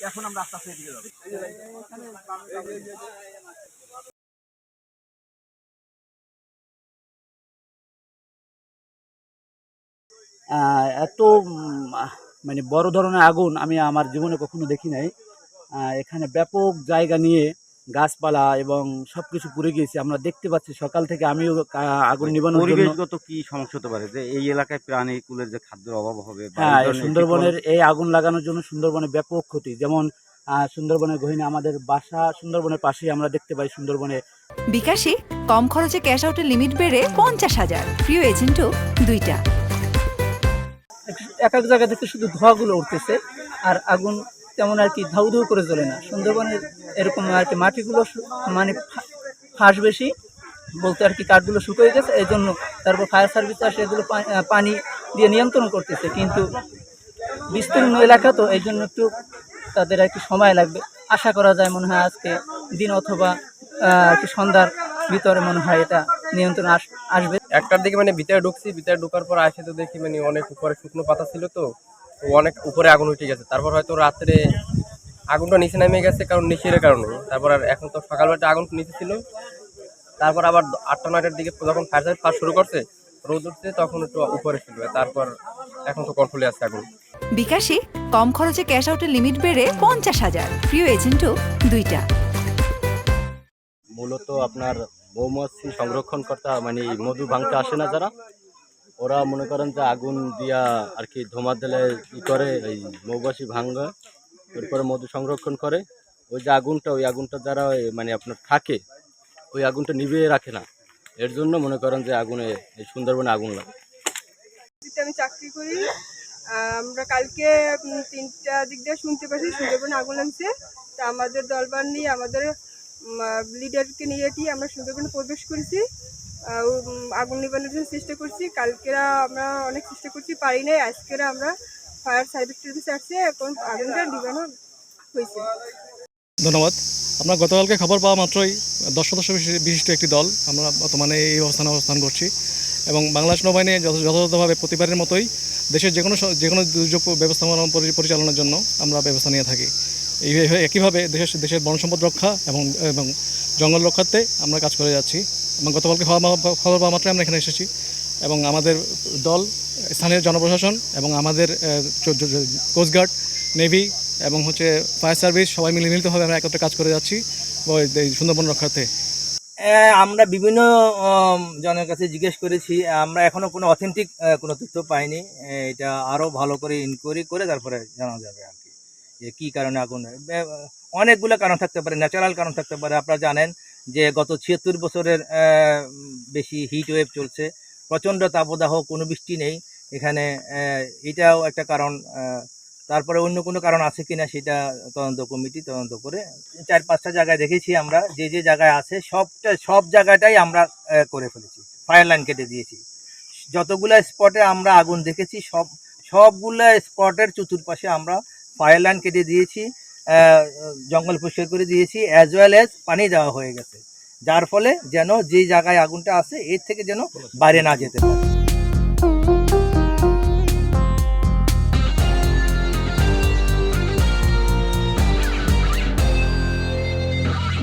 এখন আমরা আস্তে আস্তে এদিকে যাবো। এত মানে বড় ধরনের আগুন আমি আমার জীবনে কখনো দেখি নাই। এখানে ব্যাপক জায়গা নিয়ে গাছপালা এবং সবকিছু পুড়ে গিয়েছে। আমরা দেখতে পাচ্ছি সকাল থেকে আমিও আগুন নিবানোর জন্য। পরিবেশগত কি সমস্যা হতে পারে যে এই এলাকায় প্রাণীকুলের যে খাদ্যের অভাব হবে? হ্যাঁ, সুন্দরবনের এই আগুন লাগানোর জন্য সুন্দরবনে ব্যাপক ক্ষতি। যেমন সুন্দরবনের গহীনে আমাদের বাসা সুন্দরবনের পাশেই আমরা দেখতে পাই সুন্দরবনে। বিকাশে কম খরচে ক্যাশ আউটের লিমিট বেড়ে 50,000, প্রিয় এজেন্টও 2টা। এক এক জায়গা থেকে শুধু ধোঁয়াগুলো উঠতেছে, আর আগুন তেমন আর কি ধাউ ধাউ করে জ্বলে না। সুন্দরবনের এরকম আর কি মাটিগুলো মানে ফাঁস বেশি বলতে আর কি, কাঠগুলো শুকিয়ে গেছে, এই জন্য তারপর ফায়ার সার্ভিস আসে এগুলো পানি দিয়ে নিয়ন্ত্রণ করতেছে। কিন্তু বিস্তীর্ণ এলাকা তো এই জন্য একটু তাদের আর কি সময় লাগবে। আশা করা যায় মনে হয় আজকে দিন অথবা আর কি সন্ধ্যার ভিতরে মনে হয় এটা নিয়ন্ত্রণ আসবে। একটার দিকে মানে ভিতরে ঢুকছি, ভিতরে ঢোকার পর আসে তো দেখি মানে অনেক উপরে শুকনো পাতা ছিল, তো অনেক উপরে আগুন উঠে গেছে। তারপর হয়তো রাত্রে আগুনটা নিচে নেমে গেছে কারণ নিচের কারণে। তারপর আর এখন তো সকালবেলা আগুন নিচে ছিল, তারপর আবার 8টা-9টার দিকে যখন ফায়ার সার্ভিস ফার্স্ট শুরু করছে, রোদ উঠছে, তখন একটু উপরে ছিল। তারপর এখন তো কন্ট্রোলে আছে আগুন। বিকাশে কম খরচে ক্যাশ আউটের লিমিট বেড়ে 50,000, প্রিয় এজেন্টও 2টা। মূলত আপনার মৌমাছি সংরক্ষণ করতে মানে মধু ভাঙতে আসে না যারা, ওরা মনে করেন যে আগুন দিয়া আর কি ধোঁয়া দিলে ই করে, এই মৌমাছি ভাঙে, এরপরে মধু সংরক্ষণ করে। ওই যে আগুনটা, ওই আগুনটা যারা মানে আপনার থাকে, ওই আগুনটা নিভিয়ে রাখে না। এর জন্য মনে করেন যে আগুনে এই সুন্দরবনে আগুন লাগে। আমি চাকরি করি। আমরা কালকে 3টা দিক দিয়ে শুনতে পাচ্ছি সুন্দরবনে আগুন লাগছে। তা আমাদের দলবল নিয়ে, আমাদের লিডারকে নিয়ে কি আমরা সুন্দরবনে প্রবেশ করেছি, আগুন নিবানোর জন্য চেষ্টা করছি। কালকেরা আমরা অনেক চেষ্টা করছি, পারি নাই। আজকেরা আমরা ফায়ার সার্ভিস আসছে, এখন আগুনটা নিবানো হয়েছে। ধন্যবাদ। আমরা গতকালকে খবর পাওয়া মাত্রই 10 সদস্য বিশিষ্ট একটি দল আমরা বর্তমানে এই অবস্থান করছি, এবং বাংলাদেশ নৌবাহিনী যথাযথভাবে প্রতিবারের মতোই দেশের যে কোনো দুর্যোগ ব্যবস্থাপনা পরিচালনার জন্য আমরা ব্যবস্থা নিয়ে থাকি। একইভাবে দেশের বন সম্পদ রক্ষা এবং জঙ্গল রক্ষার্থে আমরা কাজ করে যাচ্ছি। এবং গতকালকে খবর পাওয়া মাত্রই আমরা এখানে এসেছি, এবং আমাদের দল, স্থানীয় জনপ্রশাসন এবং আমাদের কোস্টগার্ড, নেভি এবং ফায়ার সার্ভিস সবাই মিলিতভাবে আমরা একত্রে কাজ করে যাচ্ছি সুন্দরবন রক্ষার্থে। আমরা বিভিন্ন জনের কাছে জিজ্ঞেস করেছি, আমরা এখনো কোনো অথেন্টিক কোনো তথ্য পাইনি। এটা আরও ভালো করে ইনকোয়ারি করে তারপরে জানা যাবে আর কি, যে কী কারণে আগুন। অনেকগুলো কারণ থাকতে পারে, ন্যাচারাল কারণ থাকতে পারে। আপনারা জানেন যে গত 76 বছরের বেশি হিট ওয়েভ চলছে, প্রচণ্ড তাপদাহ, কোনো বৃষ্টি নেই এখানে, এটাও একটা কারণ। তারপরে অন্য কোনো কারণ আছে কিনা সেটা তদন্ত কমিটি তদন্ত করে। 4-5টা জায়গায় দেখেছি আমরা, যে জায়গায় আছে সব জায়গাটাই আমরা করে ফেলেছি, ফায়ার লাইন কেটে দিয়েছি। যতগুলো স্পটে আমরা আগুন দেখেছি সবগুলো স্পটের চতুর্পাশে আমরা ফায়ার লাইন কেটে দিয়েছি, জঙ্গল পরিষ্কার করে দিয়েছি, অ্যাজ ওয়েল অ্যাজ পানি দেওয়া হয়ে গেছে, যার ফলে যেন যে জায়গায় আগুনটা আছে এর থেকে যেন বাইরে না যেতে পারে।